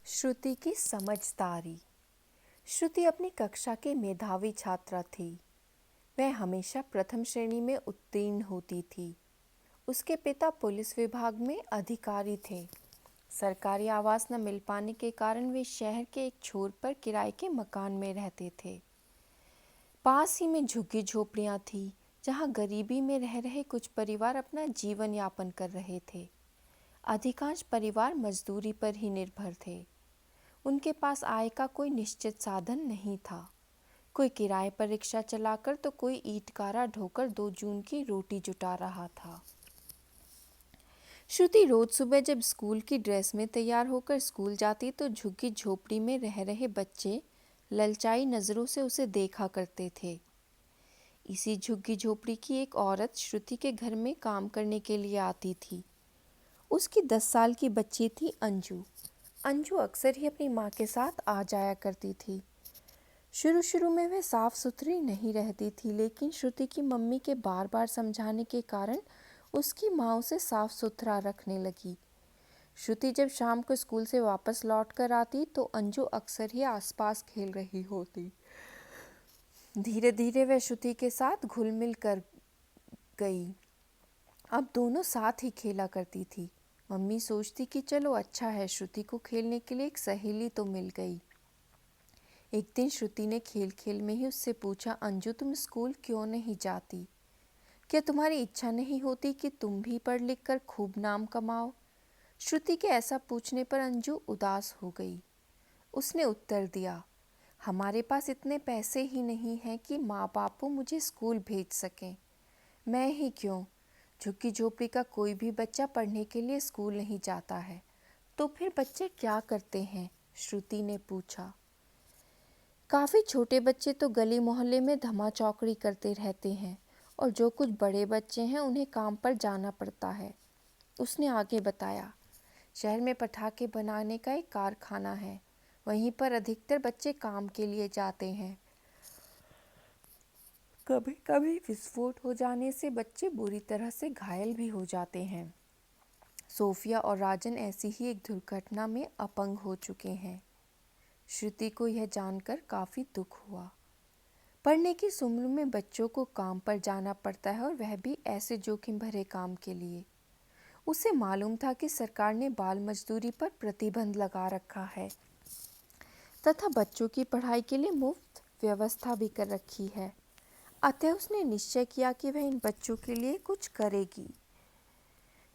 श्रुति की समझदारी। श्रुति अपनी कक्षा की मेधावी छात्रा थी। वह हमेशा प्रथम श्रेणी में उत्तीर्ण होती थी। उसके पिता पुलिस विभाग में अधिकारी थे। सरकारी आवास न मिल पाने के कारण वे शहर के एक छोर पर किराए के मकान में रहते थे। पास ही में झुग्गी झोपड़ियां थीं, जहां गरीबी में रह रहे कुछ परिवार अपना जीवन यापन कर रहे थे। अधिकांश परिवार मजदूरी पर ही निर्भर थे। उनके पास आय का कोई निश्चित साधन नहीं था। कोई किराए पर रिक्शा चलाकर तो कोई ईंट गारा ढोकर 2 जून की रोटी जुटा रहा था। श्रुति रोज सुबह जब स्कूल की ड्रेस में तैयार होकर स्कूल जाती तो झुग्गी झोपड़ी में रह रहे बच्चे ललचाई नजरों से उसे देखा करते थे। इसी झुग्गी झोपड़ी की एक औरत श्रुति के घर में काम करने के लिए आती थी। उसकी 10 साल की बच्ची थी अंजू। अंजू अक्सर ही अपनी माँ के साथ आ जाया करती थी। शुरू में वह साफ सुथरी नहीं रहती थी, लेकिन श्रुति की मम्मी के बार बार समझाने के कारण उसकी माँ उसे साफ सुथरा रखने लगी। श्रुति जब शाम को स्कूल से वापस लौट कर आती तो अंजू अक्सर ही आसपास खेल रही होती। धीरे धीरे वह श्रुति के साथ घुल मिल कर गई। अब दोनों साथ ही खेला करती थी। मम्मी सोचती कि चलो अच्छा है, श्रुति को खेलने के लिए एक सहेली तो मिल गई। एक दिन श्रुति ने खेल खेल में ही उससे पूछा, अंजू तुम स्कूल क्यों नहीं जाती? क्या तुम्हारी इच्छा नहीं होती कि तुम भी पढ़ लिख कर खूब नाम कमाओ? श्रुति के ऐसा पूछने पर अंजू उदास हो गई। उसने उत्तर दिया, हमारे पास इतने पैसे ही नहीं हैं कि माँ बाप मुझे स्कूल भेज सकें। मैं ही क्यों? झुग्गी झोपड़ी का कोई भी बच्चा पढ़ने के लिए स्कूल नहीं जाता है। तो फिर बच्चे क्या करते हैं? श्रुति ने पूछा। काफ़ी छोटे बच्चे तो गली मोहल्ले में धमा चौकड़ी करते रहते हैं और जो कुछ बड़े बच्चे हैं उन्हें काम पर जाना पड़ता है। उसने आगे बताया, शहर में पटाखे बनाने का एक कारखाना है, वहीं पर अधिकतर बच्चे काम के लिए जाते हैं। कभी कभी विस्फोट हो जाने से बच्चे बुरी तरह से घायल भी हो जाते हैं। सोफिया और राजन ऐसी ही एक दुर्घटना में अपंग हो चुके हैं। श्रुति को यह जानकर काफ़ी दुख हुआ। पढ़ने की इस उम्र में बच्चों को काम पर जाना पड़ता है और वह भी ऐसे जोखिम भरे काम के लिए। उसे मालूम था कि सरकार ने बाल मजदूरी पर प्रतिबंध लगा रखा है तथा बच्चों की पढ़ाई के लिए मुफ्त व्यवस्था भी कर रखी है। अतः उसने निश्चय किया कि वह इन बच्चों के लिए कुछ करेगी।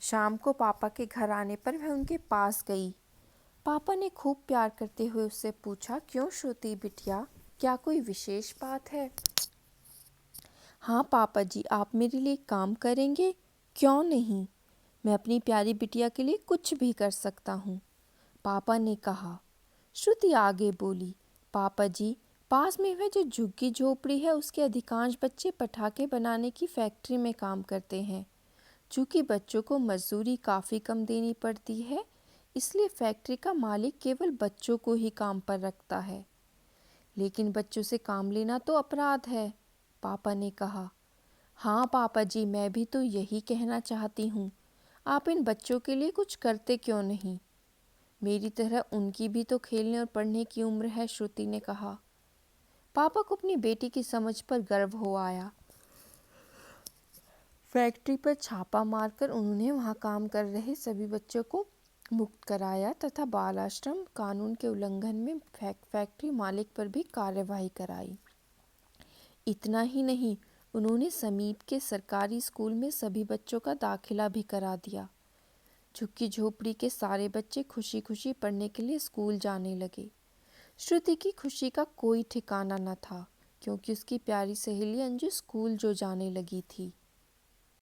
शाम को पापा के घर आने पर वह उनके पास गई। पापा ने खूब प्यार करते हुए उससे पूछा, क्यों श्रुति बिटिया, क्या कोई विशेष बात है? हाँ पापा जी, आप मेरे लिए काम करेंगे? क्यों नहीं, मैं अपनी प्यारी बिटिया के लिए कुछ भी कर सकता हूँ, पापा ने कहा। श्रुति आगे बोली, पापा जी, पास में वह जो झुग्गी झोपड़ी है उसके अधिकांश बच्चे पटाखे बनाने की फैक्ट्री में काम करते हैं। चूँकि बच्चों को मजदूरी काफ़ी कम देनी पड़ती है, इसलिए फैक्ट्री का मालिक केवल बच्चों को ही काम पर रखता है। लेकिन बच्चों से काम लेना तो अपराध है, पापा ने कहा। हाँ पापा जी, मैं भी तो यही कहना चाहती हूँ। आप इन बच्चों के लिए कुछ करते क्यों नहीं? मेरी तरह उनकी भी तो खेलने और पढ़ने की उम्र है, श्रुति ने कहा। पापा को अपनी बेटी की समझ पर गर्व हो आया। फैक्ट्री पर छापा मारकर उन्होंने वहां काम कर रहे सभी बच्चों को मुक्त कराया तथा बाल आश्रम कानून के उल्लंघन में फैक्ट्री मालिक पर भी कार्यवाही कराई। इतना ही नहीं, उन्होंने समीप के सरकारी स्कूल में सभी बच्चों का दाखिला भी करा दिया। झुग्गी झोपड़ी के सारे बच्चे खुशी खुशी पढ़ने के लिए स्कूल जाने लगे। श्रुति की खुशी का कोई ठिकाना न था, क्योंकि उसकी प्यारी सहेली अंजू स्कूल जो जाने लगी थी।